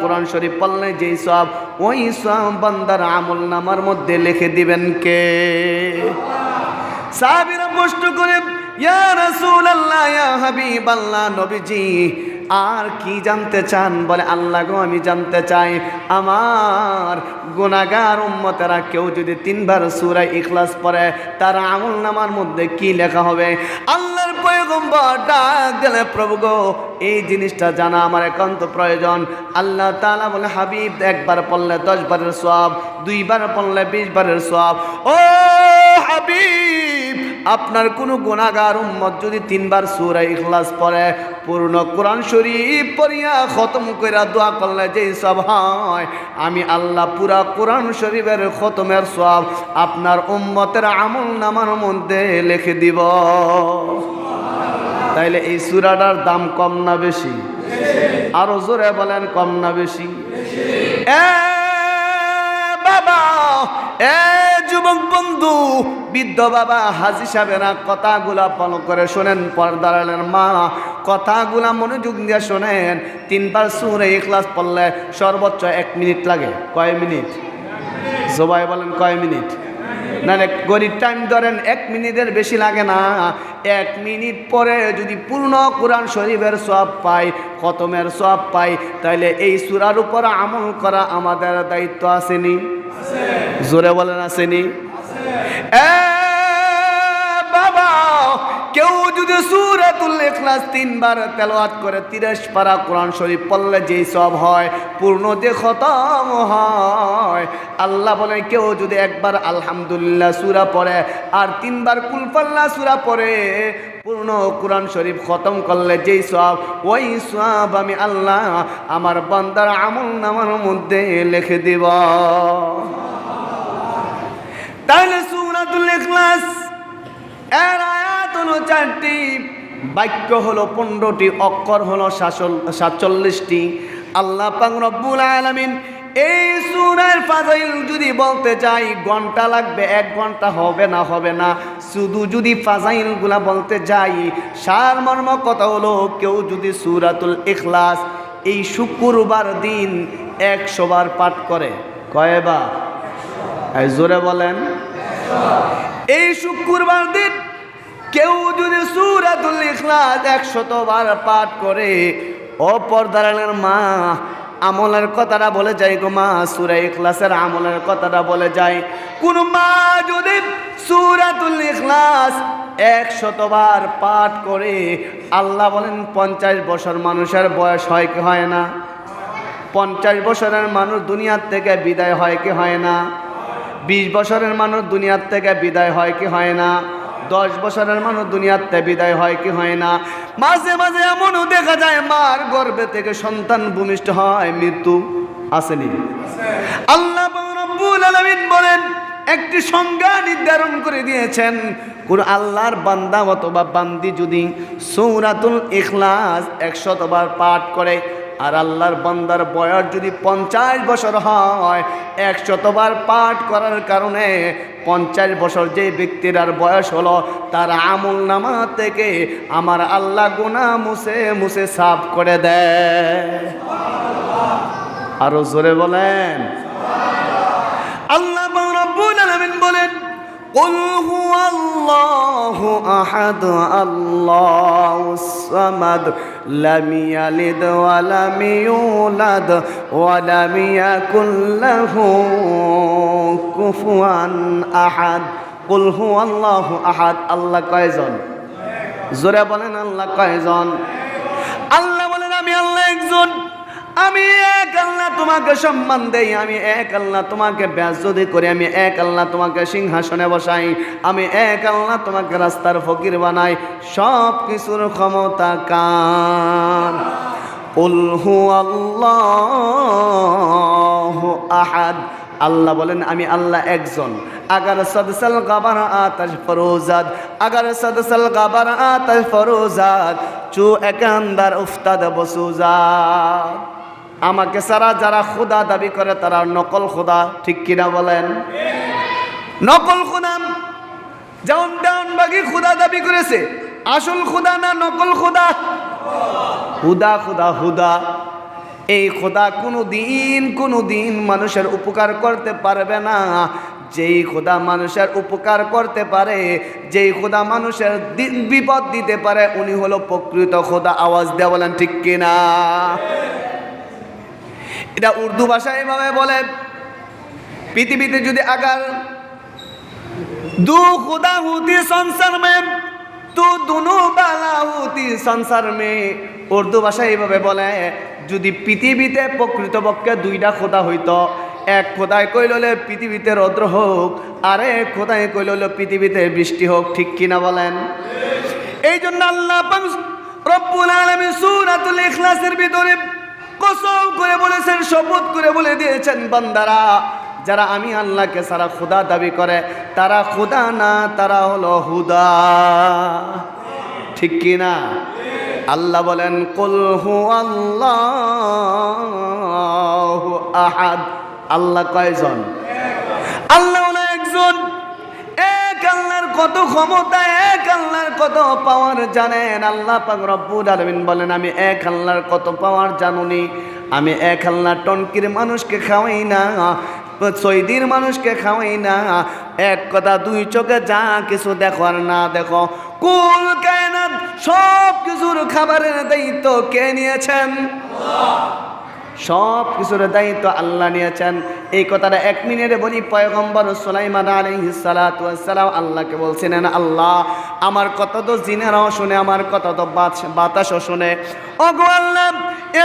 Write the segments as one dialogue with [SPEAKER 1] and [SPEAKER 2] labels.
[SPEAKER 1] কোরআন শরীফ পড়লে যেই সওয়াব, ওই সওয়াব বান্দার আমলনামার মধ্যে লিখে দিবেন কে? সাহাবীরা প্রশ্ন করে, ইয়া রাসূলুল্লাহ, ইয়া হাবিবাল্লাহ, নবীজি আর কি জানতে চান? বলে, আল্লাহ গো, আমি জানতে চাই আমার গুনাহগার উম্মতেরা কেউ যদি 3 বার সূরা ইখলাস পড়ে তার আমলনামার মধ্যে কি লেখা হবে? আল্লাহর পয়গম্বর ডাক দিলে, প্রভু গো, এই জিনিসটা জানা আমার একান্ত প্রয়োজন। আল্লাহ তাআলা বলে, হাবিব, 1 বার পড়লে 10 বারের সওয়াব, 2 বার পড়লে 20 বারের সওয়াব। ও হাবিব, আপনার কোনো গুনাহগার উম্মত যদি 3 বার সূরা ইখলাস পড়ে, পূর্ণ কোরআন শরীফ পড়িয়া খতম কইরা দোয়া করলে যেই সওয়াব হয়, আমি আল্লাহ পুরা কোরআন শরীফের খতমের সওয়াব আপনার উম্মতের আমলনামার মধ্যে লিখে দিব। তাইলে এই সূরাটার দাম কম না বেশি? আরো জোরে বলেন, কম না বেশি? এ বাবা, এ যুবক বন্ধু, বৃদ্ধ বাবা, হাজী সাহেবেরা, কথাগুলা ফলো করে শোনেন। পর্দার আড়ালের মা, কথাগুলা মনোযোগ দিয়ে শোনেন। 3 বার সূরা ইখলাস পড়লে সর্বোচ্চ 1 মিনিট লাগে। কয় মিনিট? সবাই বলেন, কয় মিনিট? নাহলে গরিব টাইম ধরেন, 1 মিনিটের বেশি লাগে না। 1 মিনিট পরে যদি পূর্ণ কোরআন শরীফের সওয়াব পাই, খতমের সওয়াব পাই, তাহলে এই সূরার উপর আমল করা আমাদের দায়িত্ব আসেনি? জোরে বলেন, আসেনি? এ বাবা, কেউ যদি সূরাতুল ইখলাস 3 বার তেলাওয়াত করে 30 পারা কোরআন শরীফ পড়লে যেই সওয়াব হয়, পূর্ণ যে খতম হয়, আল্লাহ বলে, কেউ যদি 1 বার আলহামদুলিল্লাহ সূরা পড়ে আর 3 বার কুল ফাল্লাহ সূরা পড়ে, পূর্ণ কোরআন শরীফ খতম করলে যেই সওয়াব, ওই সওয়াব আমি আল্লাহ আমার বান্দার আমলনামার মধ্যে লিখে দিব। তাহলে সূরাতুল ইখলাস এর আয়াত হলো 4টি, বাক্য হলো 15টি, অক্ষর হলো 47টি। আল্লাহ পাক রব্বুল আলামিন এই সূরার ফাজাইল যদি বলতে যাই ঘন্টা লাগবে, 1 ঘন্টা হবে না। শুধু যদি ফাজাইলগুলা বলতে যাই, সারমর্ম কথা হলো, কেউ যদি সূরাতুল ইখলাস এই শুক্রবার দিন 100 বার পাঠ করে, কয়বার? জোরে বলেন। এই শুক্রবার দিন কেউ যদি সূরাতুল ইখলাস 100 বার পাঠ করে, ও পর্দার আড়ালের মা, আমলের কথাটা বলে যায় গো মা, সূরা ইখলাসের আমলের কথাটা বলে যায়। কোন মা যদি সূরাতুল ইখলাস 100 বার পাঠ করে, আল্লাহ বলেন 50 বছর মানুষের বয়স হয় কি হয় না? 50 বছরের মানুষ দুনিয়ার থেকে বিদায় হয় কি হয় না? 20 বছরের মানুষ দুনিয়ার থেকে বিদায় হয় কি হয় না? 10 বছরের মানুষ দুনিয়ার থেকে বিদায় হয় কি হয় না? মাঝে মাঝে এমনও দেখা যায় মার গর্ভে থেকে সন্তান ভূমিষ্ঠ হয়, মৃত্যু আসেনি? আল্লাহ রাব্বুল আলামিন বলেন, একটি সংজ্ঞা নির্ধারণ করে দিয়েছেন, কোন আল্লাহর বান্দা অথবা বান্দি যদি সূরাতুল ইখলাস 100 বার পাঠ করে, আর আল্লাহর বান্দার বয়স যদি 50 বছর হয়, 100 বার পাঠ করার কারণে 50 বছর যে ব্যক্তির আর বয়স হলো, তার আমলনামা থেকে আমার আল্লাহ গুনাহ মুছে মুছে সাফ করে দেয়। আরো জোরে বলেন, আল্লাহ রাব্বুল আলামিন বলেন, قل هو الله أحد الله الصمد لم يلد ولم يولد ولم يكن له كفوا أحد قل هو الله أحد আল্লাহ কয়জন? জোরে বলেন, আল্লাহ কয়জন? আল্লাহ বলেন, আমি আল্লাহ একজন, আমি এক আল্লাহ তোমাকে সম্মান দেই, আমি এক আল্লাহ তোমাকে বেয়াজ্জতি করি, আমি এক আল্লাহ তোমাকে সিংহাসনে বসাই, আমি এক আল্লাহ তোমাকে রাস্তার ফকির বানাই। সব কিছুর ক্ষমতা কার? কুল হুয়াল্লাহু আহাদ। আল্লাহ বলেন, আমি আল্লাহ একজন। अगर सदसल गबर आतश फरोजाद, अगर सदसल गबर आतश फरोजाद, चू एक अंदर उफ्ताद बसुजाद। আমাকে সারা যারা খোদা দাবি করে তারা নকল খোদা, ঠিক কিনা বলেন? নকল খোদা, যেমন দেওয়ানবাগী খোদা দাবি করেছে, আসল খোদা না নকল খোদা? হুদা খোদা, হুদা। এই খোদা কোনো দিন মানুষের উপকার করতে পারবে না। যেই খোদা মানুষের উপকার করতে পারে, যেই খোদা মানুষের বিপদ দিতে পারে, উনি হলো প্রকৃত খোদা। আওয়াজ দেয়া বলেন ঠিক কিনা? এটা উর্দু ভাষায় এভাবে বলে, পৃথিবীতে যদি আগার दो खुदा होती संसार में तो दोनों बाला होती संसार में। উর্দু ভাষায় এইভাবে বলে, যদি পৃথিবীতে প্রকৃতপক্ষে দুইটা খোদা হইতো, এক খোদায় কইল পৃথিবীতে রৌদ্র হোক, আর এক খোদায় কইল পৃথিবীতে বৃষ্টি হোক। ঠিক কিনা বলেন? এই জন্য আল্লাহ পাক রব্বুল আলামিন সূরাতুল ইখলাসের ভিতরে কসম করে বলেছেন, শপথ করে বলে দিয়েছেন, বান্দারা যারা আমি আল্লাহকে সারা খোদা দাবি করে তারা খোদা না, তারা হলো হুদা। ঠিক কিনা? আল্লাহ বলেন, কুল হুয়াল্লাহু আহাদ। আল্লাহ কয়জন? আল্লাহ হলো একজন। এক আল্লাহর কত ক্ষমতা, এক আল্লাহর কত পাওয়ার জানেন? আল্লাহ পাক রব্বুল আলামিন বলেন, আমি এক আল্লাহর কত পাওয়ার জানুনি? আমি এক আল্লাহ টনকির মানুষকে খাওয়াই না, সৈদির মানুষকে খাওয়াই না। এক কথা, দুই চোখে যা কিছু দেখো আর না দেখো, কুল কায়নাত সব কিছুর খাবারের দায়িত্ব কে নিয়েছেন? সব কিছুর দায়িত্ব আল্লাহ নিয়েছেন। এই কথাটা 1 মিনিটে বলি। পয়গম্বর সুলাইমান আলাইহিস সালাতু ওয়াস সালাম আল্লাহকে বলছিলেন, আল্লাহ আমার কথা তো জিনেরাও শুনে, আমার কথা তো বাতাসও শুনে। ওগো আল্লাহ,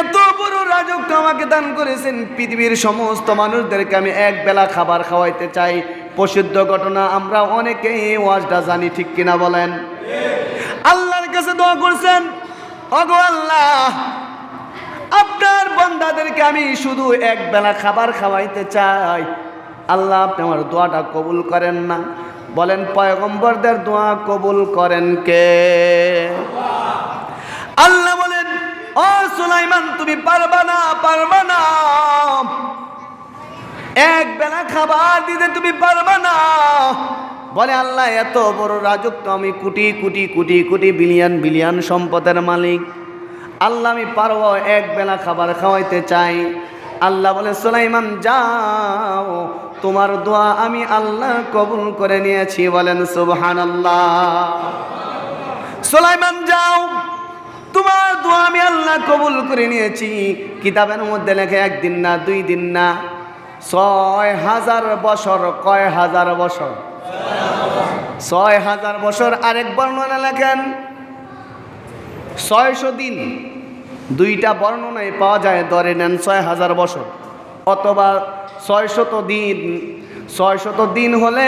[SPEAKER 1] এত বড় রাজত্ব আমাকে দান করেছেন, পৃথিবীর সমস্ত মানুষদেরকে আমি এক বেলা খাবার খাওয়াইতে চাই। প্রসিদ্ধ ঘটনা, আমরা অনেকেই এই ওয়াজটা জানি। ঠিক কিনা বলেন? আল্লাহর কাছে দোয়া করছেন, ওগো আল্লাহ আপনার বান্দাদেরকে আমি শুধু এক বেলা খাবার খাওয়াইতে চাই। আল্লাহ আপনি আমার দোয়াটা কবুল করেন না? বলেন, পয়গম্বরদের দোয়া কবুল করেন কে? আল্লাহ বলেন, ও সুলাইমান তুমি পারবা না, পারবা না, এক বেলা খাবার দিতে তুমি পারবা না। বলে, আল্লাহ এত বড় রাজত্ব, আমি কোটি কোটি কোটি কোটি বিলিয়ন বিলিয়ন সম্পদের মালিক, আল্লাহ আমি পারবো এক বেলা খাবার খাওয়াইতে চাই। আল্লাহ বলে, সুলাইমান যাও, তোমার দোয়া আমি আল্লাহ কবুল করে নিয়েছি। বলেন সুবহানাল্লাহ। সুলাইমান যাও, তোমার দোয়া আমি আল্লাহ কবুল করে নিয়েছি। কিতাবের মধ্যে লেখে 1 দিন না, 2 দিন না, 6000 বছর। কয় হাজার বছর? 6000 বছর। আরেক বর্ণনা লেখেন 600 দিন। দুইটা বর্ণনায় পাওয়া যায়, ধরে নেন 6000 বছর অথবা 600 দিন। 600 দিন হলে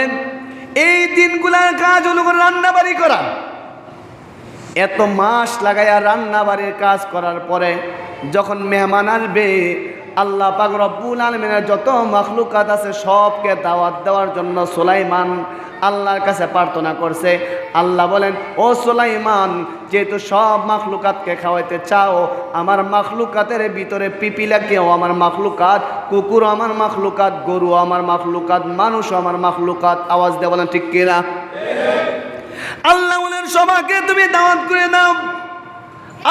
[SPEAKER 1] এই দিনগুলার কাজ হলো রান্নাবাড়ি করা। এত মাস লাগাইয়া রান্নাবাড়ির কাজ করার পরে যখন মেহমান আসবে, আল্লাহ পাক রব্বুল আলামিনের যত মাখলুকাত আছে সবকে দাওয়াত দেওয়ার জন্য সুলাইমান আল্লাহর কাছে প্রার্থনা করছে। আল্লাহ বলেন, ও সুলাইমান, যেহেতু সব মাখলুকাতকে খাওয়াইতে চাও, আমার মাখলুকাতের ভিতরে পিপিলাকেও আমার মাখলুকাত, কুকুর আমার মাখলুকাত, গরু আমার মাখলুকাত, মানুষ আমার মাখলুকাত। আওয়াজ দিয়ে বলেন ঠিক কিনা? আল্লাহ বলেন, সবাইকে তুমি দাওয়াত করে দাও।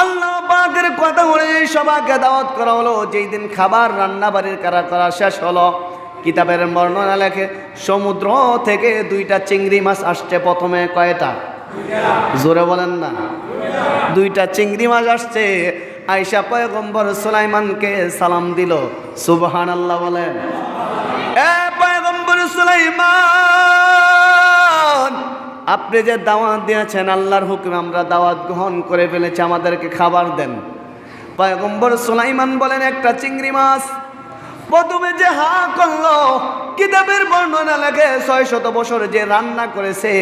[SPEAKER 1] আল্লাহ পাকের কথা অনুযায়ী সবাইকে দাওয়াত করা হলো। যেই দিন খাবার রান্নাবাড়ির করা শেষ হলো, কিতাবের বর্ণনা লেখে সমুদ্র থেকে 2টা চিংড়ি মাছ আসছে। প্রথমে কয়টা? জোরে বলেন না। 2টা চিংড়ি মাছ আসছে। আয়েশা পয়গম্বর সুলাইমানকে সালাম দিল। সুবহানাল্লাহ বলেন। এ পয়গম্বর সুলাইমান, আপনি যে দাওয়াত দিয়েছেন, আল্লাহর হুকুমে আমরা দাওয়াত গ্রহণ করে ফেলেছি, আমাদেরকে খাবার দেন। পয়গম্বর সুলাইমান বলেন, একটা চিংড়ি মাছ প্রথমে যে হা করলো, কিতাবের বর্ণনা লাগে 600 বছর যে রান্না করেছে,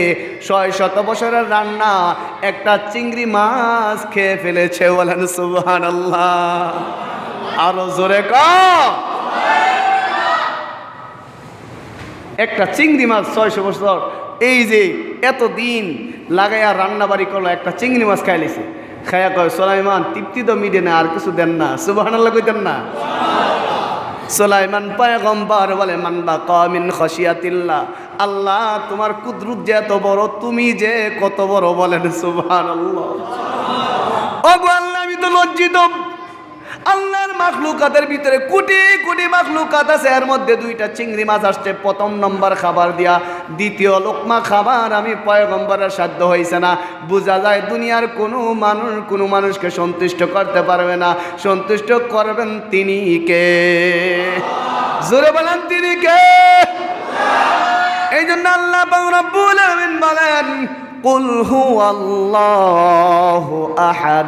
[SPEAKER 1] 600 বছরের রান্না একটা চিংড়ি মাছ খেয়ে ফেলেছে। বলেন সুবহানাল্লাহ। আরো জোরে কও। একটা চিংড়ি মাছ 600 বছর, এই যে এত দিন লাগাইয়া রান্নাবাড়ি করলো, একটা চিংড়ি মাছ খাইলেছে। খায়া কয়, সুলাইমান তৃপ্তি তো মিটে না, আর কিছু দেন না। সুবহানাল্লাহ কইতেন না? সুলাইমান পয়গম্বর বলে, মান বাকা মিন খাশিয়াতিল্লাহ, আল্লাহ তোমার কুদরত যে এত বড়, তুমি যে কত বড়। বলেন সুবহানাল্লাহ। ওগো আল্লাহ, আমি তো লজ্জিত, আল্লাহর মাখলুকাতের ভিতরে কোটি কোটি মাখলুকাত আছে, এর মধ্যে দুইটা চিংড়ি মাছ আসছে প্রথম নম্বর খাবার দিয়া, দ্বিতীয় লোকমা খাবার আমি পয়গম্বরের সাধ্য হয়েছে না। বোঝা যায় দুনিয়ার কোনো মানুষকে সন্তুষ্ট করতে পারবে না, সন্তুষ্ট করবেন তিনি কে? জোরে বলেন তিনি কে? এই জন্য আল্লাহ পাক রব্বুল আলামিন বলেন কুল হুয়াল্লাহু আহাদ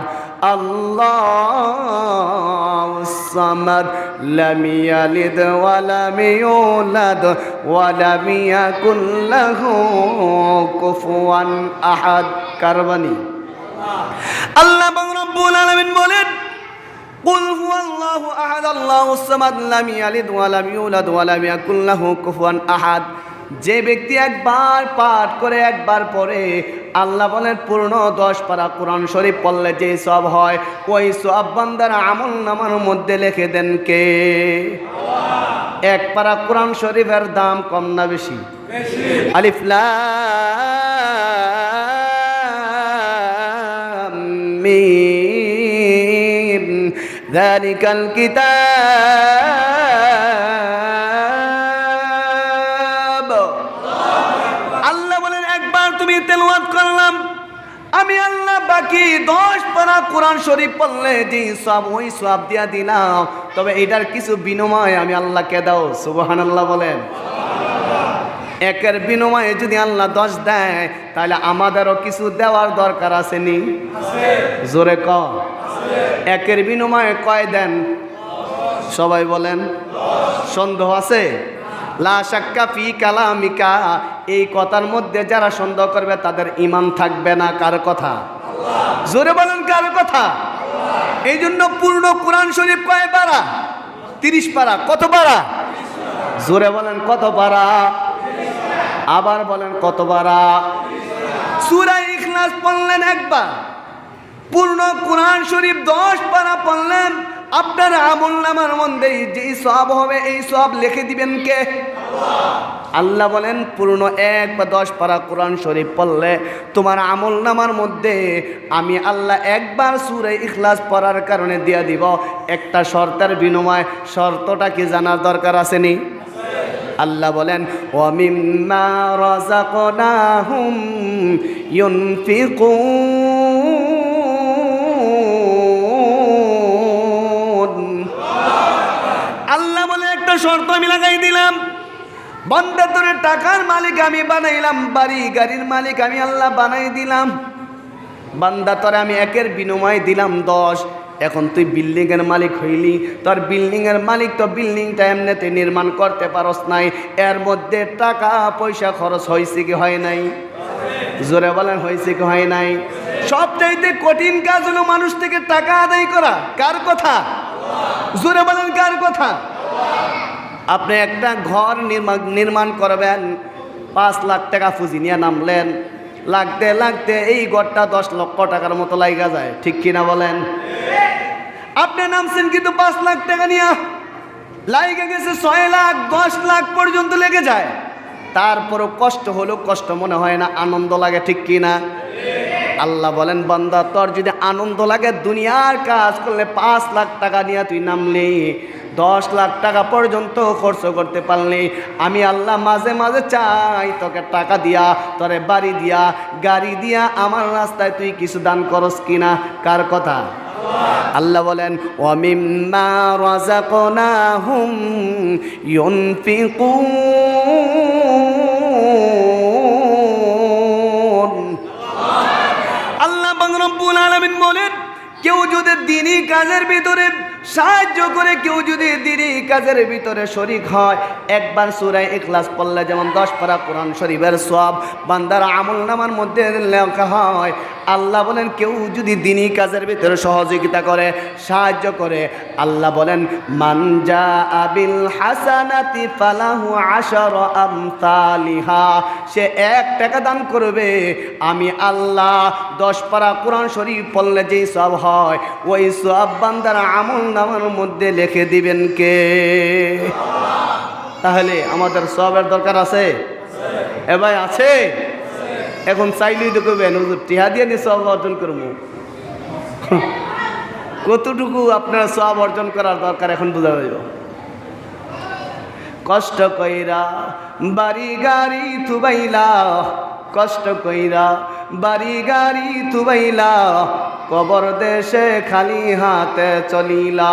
[SPEAKER 1] আল্লাহুস সামাদ লাম ইয়ালিদ ওয়া লাম ইউলাদ ওয়া লাম ইয়াকুল লাহু কুফুয়ান আহাদ। কারবানি আল্লাহ পাক রব্বুল আলামিন বলেন কুল হুয়াল্লাহু আহাদ আল্লাহুস সামাদ লাম ইয়ালিদ ওয়া লাম ইউলাদ ওয়া লাম ইয়াকুল লাহু কুফুয়ান আহাদ। যে ব্যক্তি একবার পাঠ করে একবার পড়ে, আল্লাহ বলেন পূর্ণ 10 পারা কোরআন শরীফ পড়লে যে সওয়াব হয়, ওই সওয়াব বান্দার আমল নামার মধ্যে লিখে দেন কে? এক পারা কোরআন শরীফের দাম কম না বেশি? আলিফ লাম মিম যালিকাল কিতাব। আল্লাহ বলেন একবার তুমি তেলাওয়াত করলাম, আমি আল্লাহ বাকি 10 পারা কোরআন শরীফ পড়লে যে সওয়াব, ওই সওয়াব দিয়া দিলাম, তবে এটার কিছু বিনিময় আমি আল্লাহকে দাও। সুবহানাল্লাহ বলেন। একের বিনিময়ে যদি আল্লাহ 10 দেয়, তাহলে আমাদেরও কিছু দেওয়ার দরকার আছে নি? জোরে ক। একের বিনিময়ে কয় দেন? সবাই বলেন। সন্দেহ আছে? লা শাক্কা ফি কালামিকা, এই কথার মধ্যে যারা সন্দেহ করবে তাদের ঈমান থাকবে না। কার কথা? জোরে বলেন কার কথা? এই জন্য পূর্ণ কোরআন শরীফ কয় পারা? 30 পারা। কত পারা? জোরে বলেন কত পারা? আবার বলেন কত পারা? সূরা ইখলাস পড়লেন একবার, পূর্ণ কোরআন শরীফ 10 পারা পড়লেন, আপনার আমলনামার মধ্যে যে সওয়াব হবে এই সওয়াব লিখে দিবেন কে? আল্লাহ বলেন পূর্ণ 1 বা 10 পারা কোরআন শরীফ পড়লে তোমার আমলনামার মধ্যে আমি আল্লাহ একবার সূরা ইখলাস পড়ার কারণে দিয়ে দিব। একটা শর্তের বিনিময়, শর্তটা কি জানার দরকার আছে নি? আল্লাহ বলেন ওয়া মিম্মা রাযাকনাহুম ইউনফিকুন। আল্লাহ বলে একটা শর্ত আমি লাগাই দিলাম, বান্দা তোরে টাকার মালিক আমি বানাইলাম, বাড়ি গাড়ির মালিক আমি আল্লাহ বানাই দিলাম, বান্দা তোরে আমি একের বিনিময় দিলাম 10। এখন তুই বিল্ডিংয়ের মালিক হইলি, তোর বিল্ডিংয়ের মালিক তো বিল্ডিংটা এমনিতে নির্মাণ করতে পারস নাই, এর মধ্যে টাকা পয়সা খরচ হয়েছে কি হয় নাই? জোরে বলেন হয়েছে কি হয় নাই? সবচাইতে কঠিন কাজ হলো মানুষ থেকে টাকা আদায় করা। কার কথা? জোরে বলেন কার কথা? আপনি একটা ঘর নির্মাণ করবেন, 5 লাখ টাকা পুঁজি নিয়ে নামলেন, লাগতে লাগতে এই ঘরটা 10 লক্ষ টাকার মতো লাগা যায়, ঠিক কিনা বলেন? আপনি নামছেন কিন্তু 5 লাখ টাকা নিয়ে, লাগা গেছে 6 লাখ 10 লাখ পর্যন্ত লেগে যায়, তারপরও কষ্ট হলো কষ্ট মনে হয় না, আনন্দ লাগে, ঠিক কিনা? আল্লাহ বলেন বান্দা তোর যদি আনন্দ লাগে দুনিয়ার কাজ করলে 5 লাখ টাকা নিয়ে তুই নামলি, 10 লাখ টাকা পর্যন্ত খরচ করতে পারলি, আমি আল্লাহ মাঝে মাঝে চাই তোকে টাকা দিয়া, তোরে বাড়ি দিয়া, গাড়ি দিয়া আমার রাস্তায় তুই কিছু দান করস কিনা? কার কথা? আল্লাহ বলেন ওয়া মিম্মা রাযাকনাহুম ইউনফিকুন। আল্লাহ পাক রব্বুল আলামিন বলেন কেউ যদি দ্বীনি কাজের ভিতরে সাহায্য করে, কেউ যদি দ্বীনি কাজের ভিতরে শরীক হয়, একবার সূরা ইখলাস পড়লে যেমন 10 পারা কোরআন শরীফের সওয়াব বান্দার আমলনামার মধ্যে লেখা হয়। আল্লাহ বলেন কেউ যদি দ্বীনি কাজের ভিতরে সহযোগিতা করে, সাহায্য করে, আল্লাহ বলেন মান জাআ বিল হাসানাতি ফালাহু 10 আমসালিহা, সে 1 টাকা দান করবে, আমি আল্লাহ 10 পারা কোরআন শরীফ পড়লে যেই সওয়াব হয় ওই সওয়াব বান্দার আমলনামার মধ্যে লিখে দিবেন কে? তাহলে আমাদের সওয়াবের দরকার আছে? এ ভাই আছে? এখন চাইলেই তো করবেন হুজুর টিহা দিয়ে নি সওয়াব অর্জন করবো। কতটুকু আপনার সওয়াব অর্জন করার দরকার এখন বোঝা যাবে। কষ্ট কইরা বাড়ি গাড়ি থুবাইলা, কষ্ট কইরা বাড়ি গাড়ি থুবাইলা, কবর দেশে খালি হাতে চলিলা।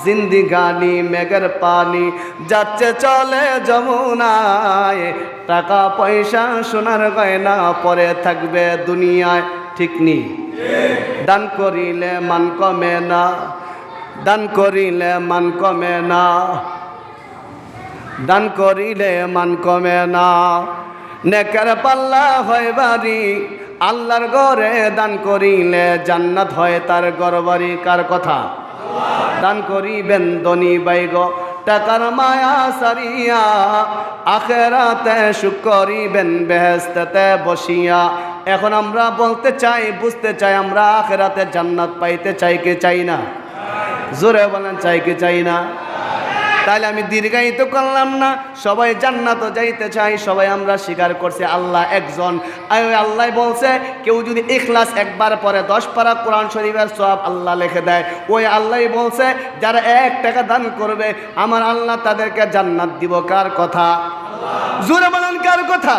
[SPEAKER 1] জিন্দিগানি মেঘের পানি যাচ্ছে চলে যমুনায়, টাকা পয়সা সোনার গয়না পরে থাকবে দুনিয়ায়। ঠিক নি? দান করিলে মান কমে না, দান করিলে মান কমে না, দান করিলে মান কমে না। নেকের পাল্লা হয় বাড়ি, আল্লাহর ঘরে দান করিলে জান্নাত হয় তার ঘরবাড়ি। কার কথা? দান করিবেন ধনী বাইগ টাকার মায়া সারিয়া, আখেরাতে সুখ করিবেন বেহেশতেতে বসিয়া। এখন আমরা বলতে চাই, বুঝতে চাই, আমরা আখেরাতে জান্নাত পাইতে চাই কি চাই না? জোরে বলেন, চাই কি চাই না? তাহলে আমি দীর্ঘায়িত করলাম না, সবাই জান্নাত যাইতে চাই, সবাই আমরা স্বীকার করছি আল্লাহ একজন। আল্লাহ বলছে কেউ যদি ইখলাস একবার পরে 10 পারা কোরআন শরীফের সওয়াব আল্লাহ লিখে দেয়। ওই আল্লাহ বলছে যারা 1 টাকা দান করবে আমার আল্লাহ তাদেরকে জান্নাত দিব। কার কথা? জোরে বলেন, কার কথা?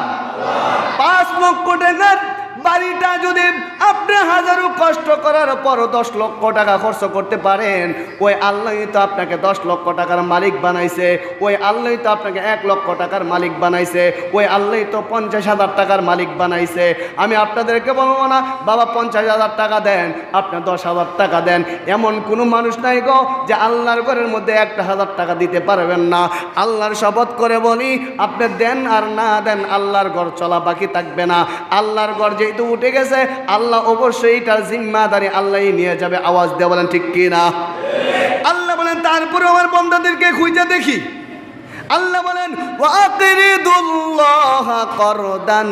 [SPEAKER 1] 5 লক্ষ টাকার বাড়িটা যদি আপনি হাজারো কষ্ট করার পর 10 লক্ষ টাকা খরচ করতে পারেন, ওই আল্লাহই তো আপনাকে 10 লক্ষ টাকার মালিক বানাইছে। ওই আল্লাহই তো আপনাকে 1 লক্ষ টাকার মালিক বানাইছে। ওই আল্লাহই তো 50,000 টাকার মালিক বানাইছে। আমি আপনাদেরকে বলবো না বাবা 50,000 টাকা দেন, আপনি 10,000 টাকা দেন, এমন কোনো মানুষ নাই গো যে আল্লাহর ঘরের মধ্যে 1,000 টাকা দিতে পারবেন না। আল্লাহর শপথ করে বলি, আপনি দেন আর না দেন আল্লাহর ঘর চলা বাকি থাকবে না। আল্লাহর ঘর যে তো উঠে গেছে, আল্লাহ অবশ্যই এটার জিম্মাদারি আল্লাহই নিয়ে যাবে। আওয়াজ দিয়ে বলেন ঠিক কি না? আল্লাহ বলেন তারপরে আমার বান্দাদেরকে খুঁজে দেখি। আল্লাহ বলেন ওয়াকরিদুল্লাহ করদান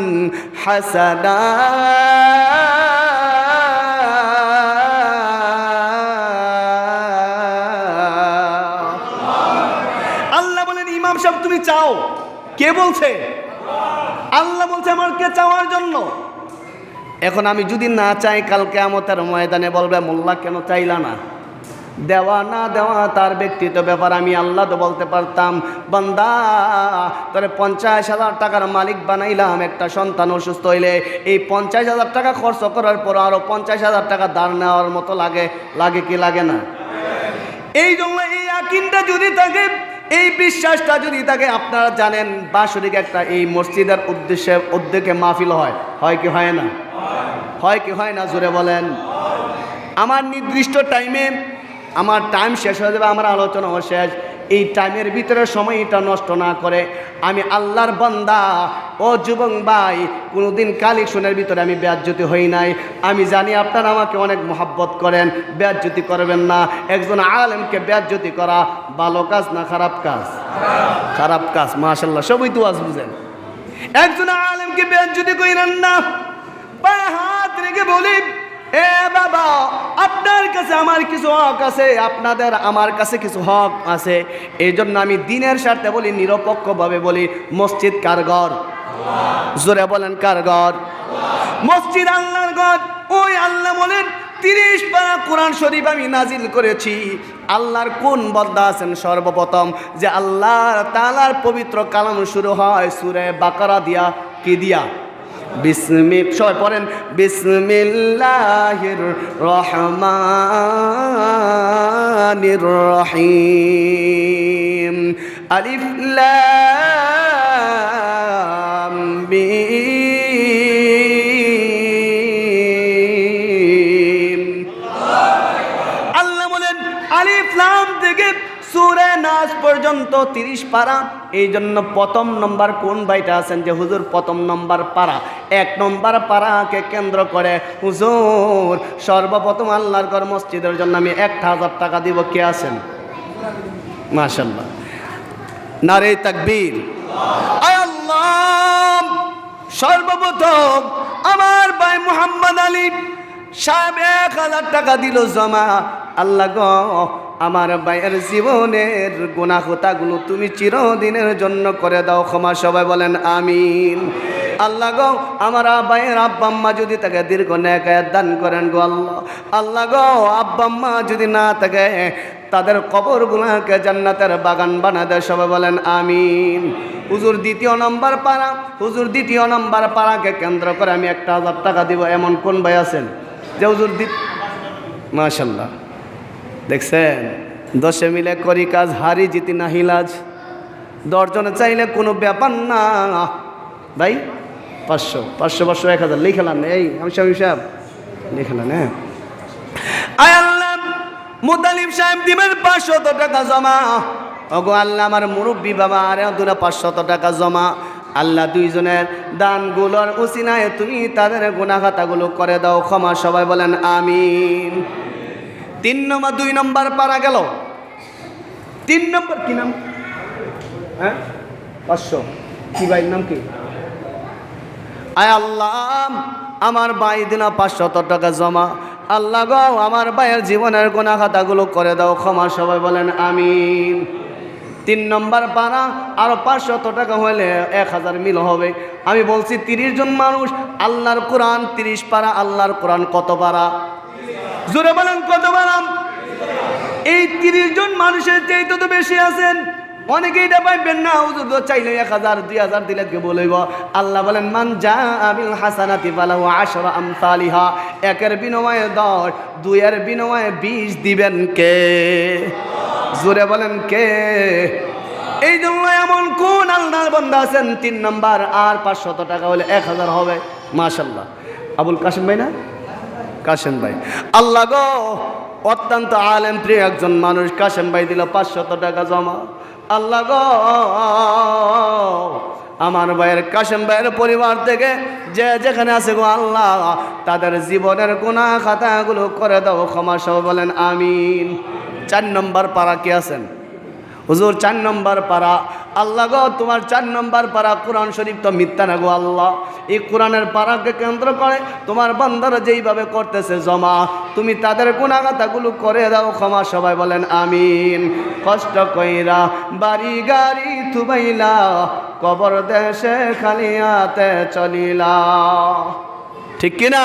[SPEAKER 1] হাসানা, আল্লাহ বলেন ইমাম সাহেব তুমি চাও। কে বলছে? আল্লাহ বলছে আমাকে চাওয়ার জন্য। এখন আমি যদি না চাই, কাল কিয়ামতের ময়দানে বলবে মোল্লা কেন চাইলা না? দেওয়া না দেওয়া তার ব্যক্তিগত ব্যাপার। আমি আল্লাহ তো বলতে পারতাম বান্দা তোরে 50,000 টাকার মালিক বানাইলাম, একটা সন্তান অসুস্থ হইলে এই 50,000 টাকা খরচ করার পর আরো 50,000 টাকা ধার নেওয়ার মতো লাগে। লাগে কি লাগে না? এই জন্য এই ইয়াকিনটা যদি থাকে, এই বিশ্বাসটা যদি থাকে, আপনারা জানেন বাৎসরিক একটা এই মসজিদের উদ্যোগে মাহফিল হয় কি হয় না? হয় কি হয় না? জোরে বলেন। আমার নির্দিষ্ট টাইমে আমার টাইম শেষ হয়ে যাবে, আমার আলোচনা শেষ। এই টাইমের ভিতরে সময়টা নষ্ট না করে আমি আল্লাহর বান্দা ও যুবক ভাই, কোনোদিন কালেকশনের ভিতরে আমি বেয়াজ্জতি হই নাই। আমি জানি আপনারা আমাকে অনেক মহব্বত করেন, বেয়াজ্জতি করবেন না। একজন আলেমকে বেয়াজ্জতি করা ভালো কাজ না খারাপ কাজ? খারাপ কাজ। মাশাআল্লাহ, সবই তো আজ বুঝেন। একজন আলেমকে বেয়াজ্জতি কইরেন না। পায়ে হাত রেখে বলি, এ বাবা আপনার কাছে আমার কিছু হক আছে, আপনাদের আমার কাছে কিছু হক আছে। এই জন্য আমি দিনের স্বার্থে বলি, নিরপেক্ষভাবে বলি, মসজিদ কার ঘর? জোরে বলেন, কার ঘর? মসজিদ আল্লাহর ঘর। ওই আল্লাহ বলেন 30 পারা কোরআন শরীফ আমি নাজিল করেছি। আল্লাহর কোন বান্দা আছেন সর্বপ্রথম যে আল্লাহ তাআলার পবিত্র কালাম শুরু হয় সূরা বাকারা দিয়া? কি দিয়া? সবাই পড়েন বিসমিল্লাহির রহমানির রহিম, আলিফ লাম মিম। আল্লাহ বলেন আলিফ লাম থেকে সূরা নাস পর্যন্ত 30 পারা। এই জন্য প্রথম নম্বর কোন ভাইটা আছেন যে হুজুর প্রথম নম্বর পারা, 1 নম্বর পারাকে কেন্দ্র করে হুজুর সর্বপ্রথম আল্লাহর ঘর মসজিদের জন্য আমি 1,000 টাকা দিব, কে আছেন? মাশাআল্লাহ, নারে তাকবীর। আল্লাহ সর্বপ্রথম আমার ভাই মুহাম্মদ আলী সাহেব 1,000 টাকা দিল জমা। আল্লাহ গো আমার ভাইয়ের জীবনের গুনাহ খাতাগুলো তুমি চিরদিনের জন্য করে দাও ক্ষমা। সবাই বলেন আমিন। আল্লাহ গো আমার ভাইয়ের আব্বা আম্মা যদি তাকে দীর্ঘ নেক হায়াত দান করেন গো আল্লাহ। আল্লাহ গো আব্বা আম্মা যদি না থাকে তাদের কবরগুলোকে জান্নাতের বাগান বানা দেয়, সবাই বলেন আমিন। হুজুর দ্বিতীয় নম্বর পাড়া, হুজুর দ্বিতীয় নম্বর পাড়াকে কেন্দ্র করে আমি 1,000 টাকা দিব, এমন কোন ভাই আছেন যে হুজুর মাশাল্লাহ দেখছেন 10 মিলে করি কাজ, হারি জিতি না হিলাজ। 10 জনে চাইলে কোনো ব্যাপার না ভাই। 500 500 500 1000 লিখলাম। এই আমি সাহেব লিখলাম। হ্যাঁ আয় আল্লাহ মুতালিব সাহেব দিবেন 500 টাকা জমা। ওগো আল্লাহ আমার মুরব্বী বাবা আরে দুরা 500 টাকা জমা। আল্লাহ দুইজনের দানগুলোর উসিলায় তুমি তাদের গুনাহ খাতাগুলো করে দাও ক্ষমা, সবাই বলেন আমিন। 2 নম্বর পারা গেল। 3 নম্বর কি নাম? হ্যাঁ 500 কি ভাইয়ের নাম কি? আয় আল্লাহ আমার ভাই দিনা 500 টাকা জমা। আল্লাহ গো আমার ভাইয়ের জীবনের গুনাহ খাতাগুলো করে দাও ক্ষমা, সবাই বলেন আমিন। 3 নম্বর পারা আরো 500 টাকা হলে 1000 মিল হবে। আমি বলছি 30 জন মানুষ আল্লাহর কোরআন 30 পারা। আল্লাহর কোরআন কত পারা? জোরে বলেন কত পারা? এই 30 জন মানুষের চাইতে তো বেশি আছেন। অনেকেই এটা পাইবেন না হুজুর তো চাইলে 1000 2000 দিলে কে বলইব। আল্লাহ বলেন মান জাআ বিল হাসানাতি ফালাহু 10 আমসালিহা। 1-এর বিনিময়ে 10, 2-এর বিনিময়ে 20 দিবেন কে? জোরে বলেন কে? এই জন্য এমন কোন আল্লাহর বান্দা আছেন 3 নম্বর আর 500 টাকা হলে 1000 হবে। মাশাআল্লাহ আবুল কাশেম ভাই না? কাশেম ভাই আল্লাহ গো অত্যন্ত আলেম প্রিয় একজন মানুষ। কাশেম ভাই দিল 500 টাকা জমা। আল্লাহ গো আমার ভাইয়ের কাশেম ভাইয়ের পরিবার থেকে যে যেখানে আছে গো আল্লাহ তাদের জীবনের গুনাহ খাতাগুলো করে দাও ক্ষমা, সবাই বলেন আমিন। 4 নম্বর পারা কে আছেন? হুজুর 4 নম্বর পারা। আল্লাহ গো তোমার 4 নম্বর পারা কোরআন শরীফ তো মিথ্যা না গো আল্লাহ। এই কোরআনের পারাকে কেন্দ্র করে তোমার বান্দারা যেইভাবে করতেছে জমা, তুমি তাদের গুনাহ খাতাগুলো করে দাও ক্ষমা, সবাই বলেন আমিন। কষ্ট কইরা বাড়ি গাড়ি থুবাইলা কবর দেশে খালিয়াতে চলিলা, ঠিক কিনা?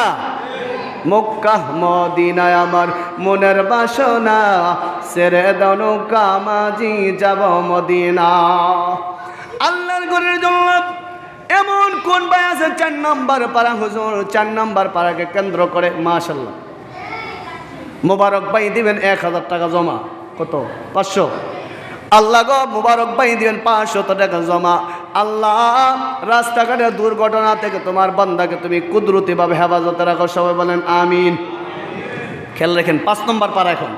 [SPEAKER 1] মক্কা মদিনায় আমার মনের বাসনা, সেরে দনু কামাজি যাব মদিনা। আল্লাহর ঘরের জন্য এমন কোন ভাই আছে 4 নম্বর পারা? হুজুর 4 নম্বর পারাকে কেন্দ্র করে মাশাআল্লাহ মোবারক ভাই দিবেন 1000 টাকা জমা। কত? 500। আল্লাহ গো মুবারক ভাই দিবেন 500 টাকা জমা। আল্লাহ রাস্তাঘাটের দুর্ঘটনা থেকে তোমার বান্দাকে তুমি কুদরতিভাবে হেফাজতে রাখো, সবাই বলেন আমিন। খেয়াল রাখেন 5 নম্বর পারা। এখন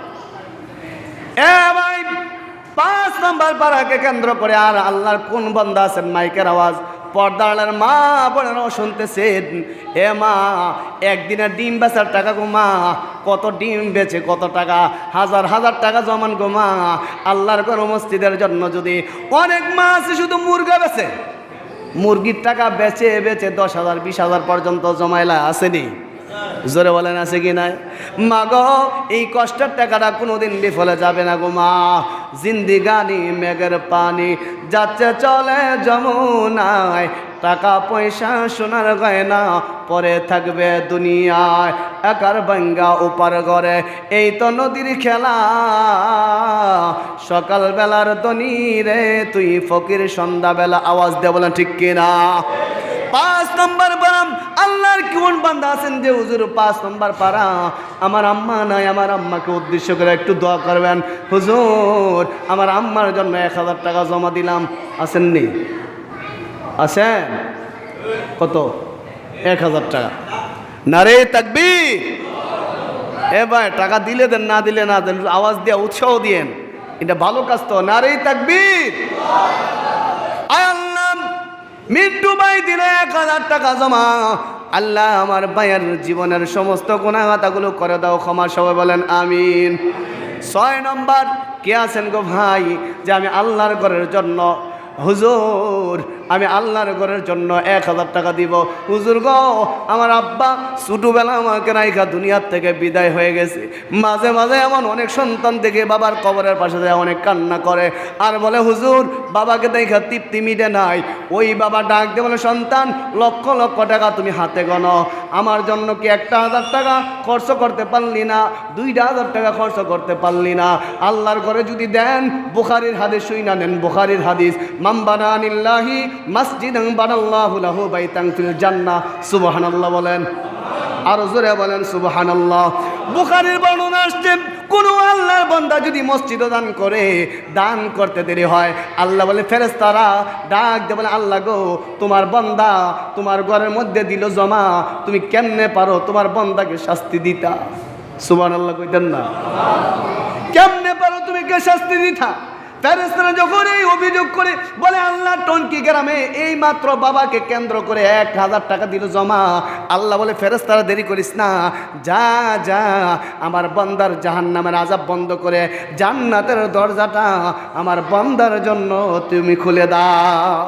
[SPEAKER 1] ভাই 5 নম্বর পারাকে কেন্দ্র করে আর আল্লাহর কোন বান্দা আছেন মাইকের আওয়াজ পর্দার মা বোনেরাও শুনতেছেন? এ মা একদিনের ডিম বেচার টাকা গো মা, কত ডিম বেচে কত টাকা, হাজার হাজার টাকা জমান গো মা। আল্লাহর ঘর মসজিদের জন্য যদি অনেক মা আছে শুধু মুরগা বেচে, মুরগির টাকা বেচে বেচে 10,000 20,000 পর্যন্ত জমাইলা আসেনি? জোরে বলেন আছে কি নাই? মা গো এই কষ্টের টাকাটা কোনোদিন বিফলে যাবে না গো মা। জিন্দিগানি মেঘের পানি যাচ্ছে চলে যমুনায়, টাকা পয়সা সোনার গয়না পরে থাকবে দুনিয়ায়, একার ভাঙ্গা উপার ঘরে এই তো নদীর খেলা। সকাল বেলার দনি রে তুই ফকির সন্ধ্যাবেলা, আওয়াজ দিয়ে বলেন ঠিক কিনা? 5 নম্বর পারা। আল্লাহর কোন বান্দা আছেন যে হুজুর 5 নম্বর পারা আমার আম্মা নাই, আমার আম্মাকে উদ্দেশ্য করে একটু দোয়া করবেন। হুজুর আমার আম্মার জন্য 1000 টাকা জমা দিলাম। আসেননি? আছেন? কত? 1000 টাকা। নারে তাকবীর। এ ভাই টাকা দিলে দেন, না দিলে না দেন, আওয়াজ দিয়ে উৎসাহ দিয়েন, এটা ভালো কাজ তো। নারে তাকবীর। মিন্টু ভাই দিলে 1000 টাকা জমা। আল্লাহ আমার ভাইয়ের জীবনের সমস্ত গুনাহ খাতাগুলো করে দাও ক্ষমা, সবাই বলেন আমিন। 6 নম্বর কে আছেন গো ভাই যে আমি আল্লাহর ঘরের জন্য হুজুর আমি আল্লাহর ঘরের জন্য 1000 টাকা দিব। হুজুর গো, আমার আব্বা ছোটবেলা আমাকে রাইখা দুনিয়ার থেকে বিদায় হয়ে গেছে। মাঝে মাঝে এমন অনেক সন্তান দেখে বাবার কবরের পাশে যায় অনেক কান্না করে আর বলে হুজুর বাবাকে দেখা তৃপ্তি মিটে নাই। ওই বাবা ডাক দিয়ে বলে, সন্তান লক্ষ লক্ষ টাকা তুমি হাতে গনো, আমার জন্য কি 1000 টাকা খরচ করতে পারলি না? 2000 টাকা খরচ করতে পারলি না? আল্লাহর ঘরে যদি দেন, বুখারীর হাদিস শুইনা নেন, বুখারীর হাদিস, মান বানানিল্লাহি মাসজিদান বানাল্লাহু লাহু বাইতান ফিল জান্নাহ। সুবহানাল্লাহ বলেন, আর জোরে বলেন সুবহানাল্লাহ। বুখারীর বর্ণনা আসছে, কোন আল্লাহর বান্দা যদি মসজিদ দান করে, দান করতে দেরি হয়, আল্লাহ বলে ফেরেশতারা ডাক দিয়ে বলে, আল্লাহ গো, তোমার বান্দা তোমার ঘরের মধ্যে দিল জমা, তুমি কেমনে পারো তোমার বান্দাকে শাস্তি দিতা? সুবহানাল্লাহ কইতেন না? কেমনে পারো তুমি কে শাস্তি দিতা? ফেরেশতারা যখন এই অভিযোগ করে বলে, আল্লাহ টনকি গ্রামে এই মাত্র বাবাকে কেন্দ্র করে 1000 টাকা দিল জমা। আল্লাহ বলে ফেরেশতারা দেরি করিস না, যা যা আমার বান্দার জাহান্নামের আযাব বন্ধ করে জান্নাতের দরজাটা আমার বান্দার জন্য তুমি খুলে দাও।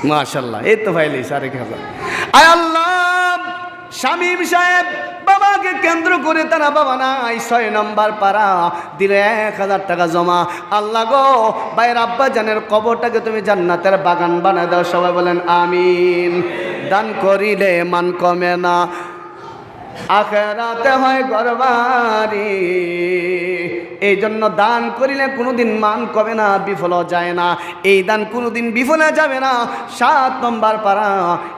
[SPEAKER 1] মাশাআল্লাহ, এই তো ভাইলি 1000। আয় আল্লাহ, শামীম সাহেব বাবাকে কেন্দ্র করে তারা বাবা নাই 6 নম্বর পাড়া দিলে 1000 টাকা জমা। আল্লাহ গো, ভাইয়ের আব্বা জানের কবরটাকে তুমি জান্নাতের বাগান বানায় দাও। সবাই বলেন আমিন। দান করিলে মান কমে না, আখেরাতে হয় ঘরবাড়ি। এই জন্য দান করিলে কোনোদিন মান কমে না, বিফল যায় না। এই দান কোনোদিন বিফলে যাবে না। 7 নম্বর পাড়া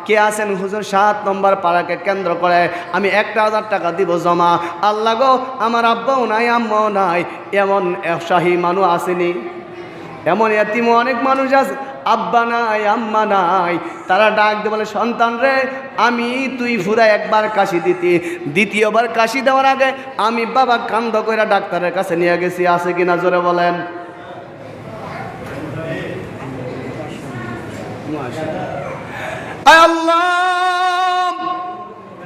[SPEAKER 1] কে আছেন হুজুর? 7 নম্বর পাড়াকে কেন্দ্র করে আমি 1000 টাকা দিব জমা। আল্লাহ গো, আমার আব্বাও নাই আম্মাও নাই, এমন শাহী মানুষ আসেনি, এমন এতিম অনেক মানুষ আছে, আব্বা নাই আম্মা নাই। তারা ডাক দিয়ে বলে, সন্তান রে, আমি তুই ফুরা একবার কাশি দিতি, দ্বিতীয়বার কাশি দেওয়ার আগে আমি বাবা কান্দ কইরা ডাক্তারের কাছে নিয়ে গেছি। আছে কিনা জোরে বলেন? আল্লাহ,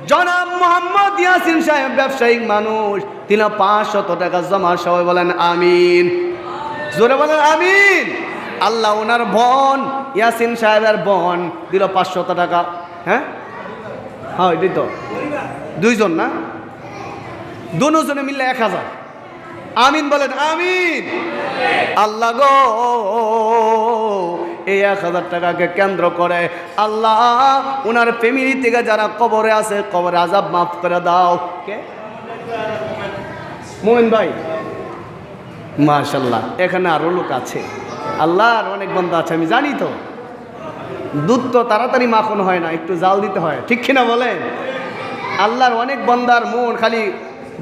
[SPEAKER 1] জনাব মোহাম্মদ ইয়াসিন সাহেব ব্যবসায়িক মানুষ, তিনি 500 টাকা জমা। সবাই বলেন আমিন। জোরে বলেন আমিন। আল্লাহ ওনার বোন ইয়াসিন সাহেবের বোন দিল 500 টাকা। হ্যাঁ হ্যাঁ, এটাই তো, দুইজন না, দুজনে মিললে 1000। আমিন বলেন আমিন। আল্লাহ গো, এই 1000 টাকাকে কেন্দ্র করে আল্লাহ ওনার ফ্যামিলি থেকে যারা কবরে আছে, কবরে আযাব মাফ করে দাও। কে? মোমিন ভাই, মাশাআল্লাহ। এখানে আরো লোক আছে, আল্লাহর অনেক বান্দা আছে, আমি জানি তো। দুধ তো তাড়াতাড়ি মাখন হয় না, একটু জাল দিতে হয়, ঠিক কিনা বলেন? আল্লাহর অনেক বান্দার মন খালি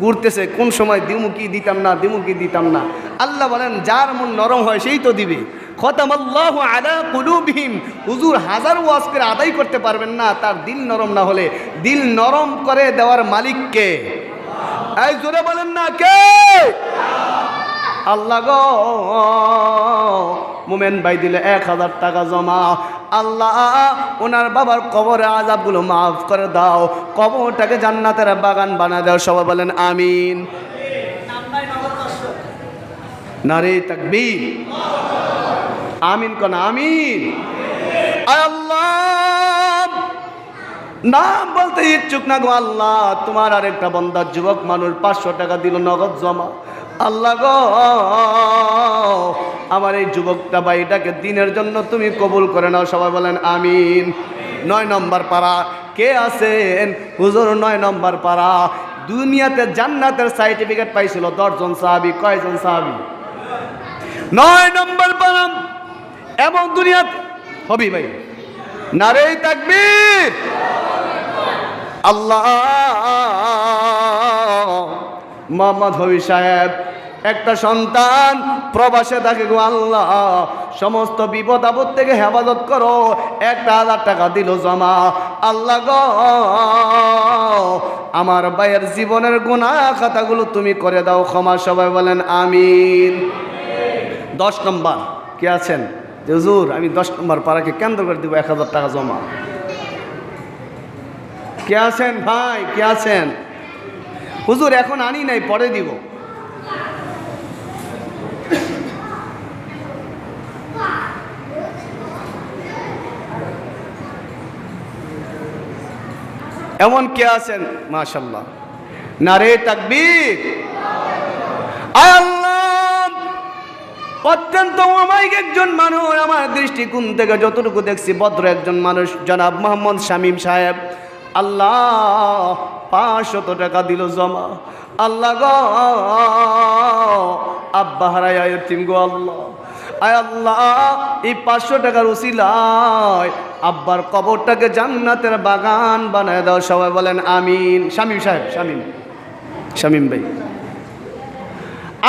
[SPEAKER 1] ঘুরতেছে, কোন সময় দিমুকি দিতাম না, দিমুকি দিতাম না। আল্লাহ বলেন, যার মন নরম হয় সেই তো দিবে। খতামাল্লাহু আলা কুলুবিহিম। হুজুর হাজার ওয়াজ করে আদায় করতে পারবেন না, তার দিল নরম না হলে। দিল নরম করে দেওয়ার মালিক কে? এই জোরে বলেন না, কে? আল্লাহ গো, মোমেন ভাই দিলে 1000 টাকা জমা। আল্লাহ ওনার বাবার কবরে আযাবগুলো মাফ করে দাও, কবরটাকে জান্নাতের বাগান বানায় দাও। সবাই বলেন আমিন। নারে তাকবীর, আমিন কোন আমিন। আল্লাহ, নাম বলতে ইচ্ছুক না গো আল্লাহ, তোমার আরেকটা বান্দা যুবক মানুষ 500 টাকা দিল নগদ জমা। আল্লাহ গো, আমার এই যুবকটা ভাইটাকে দিনের জন্য তুমি কবুল করে নাও। সবাই বলেন আমিন। 9 নম্বর পাড়া কে আছেন হুজুর? 9 নম্বর পাড়া দুনিয়াতে জান্নাতের সার্টিফিকেট পাইছিল 10 জন সাহাবী। কয়জন সাহাবী? 9 নম্বর পাড়া। এবং দুনিয়াতে হবি ভাই, নারে তাকবীর। আল্লাহ, মোহাম্মদ হবি সাহেব একটা সন্তান প্রবাসে থাকে গো আল্লাহ, সমস্ত বিপদ আপদ থেকে হেফাজত করো। 1000 টাকা দিল জমা। আল্লাহ গো, আমার ভাইয়ের জীবনের গুনাহ খাতাগুলো তুমি করে দাও ক্ষমা। সবাই বলেন আমিন। 10 নম্বর কে আছেন? হুজুর আমি 10 নম্বর পাড়াকে কেন্দ্র করে দিব 1000 টাকা জমা। কে আছেন ভাই? কে আছেন? হুজুর এখন আনি নাই, পরে দিব। এমন কে আছেন মাশাআল্লাহ, নারে তাকবীর। আয় আল্লাহ, অত্যন্ত অমায়িক একজন মানুষ, আমার দৃষ্টিকোণ থেকে যতটুকু দেখছি ভদ্র একজন মানুষ, জনাব মোহাম্মদ শামীম সাহেব। আল্লাহ 500 টাকা দিল জমা। আল্লাহ গো, আব্বা হারায় এতিম গো আল্লাহ। আয় আল্লাহ, এই 500 টাকার উসিলায় আব্বার কবরটাকে জান্নাতের বাগান বানায় দাও। সবাই বলেন আমিন। শামীম সাহেব, শামীম ভাই।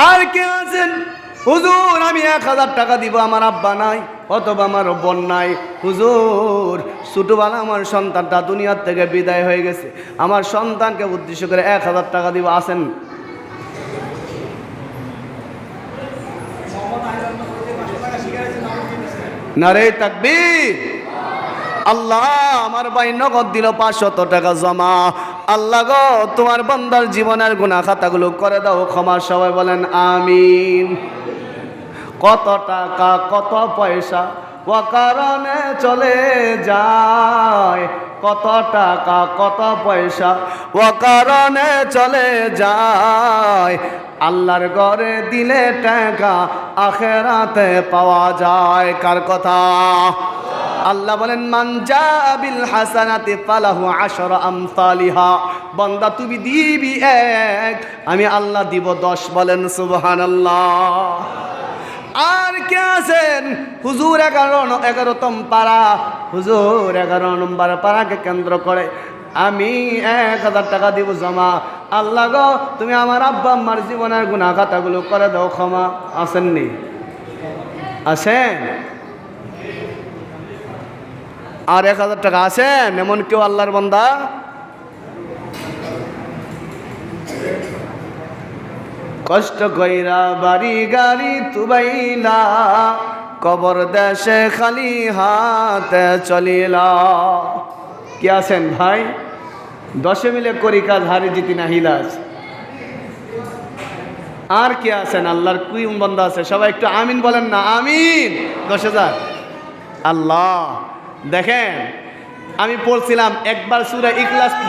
[SPEAKER 1] আর কে আছেন? হুজুর আমি 1000 টাকা দিব, আমার আব্বা নাই অথবা আমার বোন নাই। হুজুর ছোটবেলা আমার সন্তানটা দুনিয়ার থেকে বিদায় হয়ে গেছে, আমার সন্তানকে উদ্দেশ্য করে 1000 টাকা দিব। আছেন? নারে তাকবীর। আল্লাহ আমার ভাই নগদ দিল 500 টাকা জমা। আল্লাহ গো, তোমার বান্দার জীবনের গুনাহ খাতাগুলো করে দাও ক্ষমা। সবাই বলেন আমিন। কত টাকা কত পয়সা ও কারণে চলে যায়, কত টাকা কত পয়সা ও কারণে চলে যায়। আল্লাহর ঘরে দিলে টাকা আখেরাতে পাওয়া যায়। কার কথা? আল্লাহ বলেন মান জা বিল হাসানাতি ফালাহু 10 আমসালিহা। বান্দা তুমি দিবি 1, আমি আল্লাহ দিব 10। বলেন সুবহানাল্লাহ। আর কে আছেন? হুজুর 11তম পাড়া, হুজুর 11 নম্বর পাড়াকে কেন্দ্র করে আমি 1000 টাকা দিব জমা। আল্লাহ গো, তুমি আমার আব্বা আম্মার জীবনের গুনাহ খাতাগুলো করে দাও ক্ষমা। আসেননি? আছেন? আর 1000 টাকা আছেন এমন কেউ আল্লাহর বান্দা? কষ্ট কইরা বাড়ি গাড়ি তুবাইলা, কবর দেশে খালি হাতে চলিলা। কি আছেন ভাই? 10 মিলে করি কাজ, হারি জিতি না হিলাজ। আর কি আছেন? আল্লাহর কুই বান্দা আছে, সবাই একটু আমিন বলেন না। আমিন। 10,000। আল্লাহ দেখেন, আমি বলছিলাম একবার সূরা ইখলাস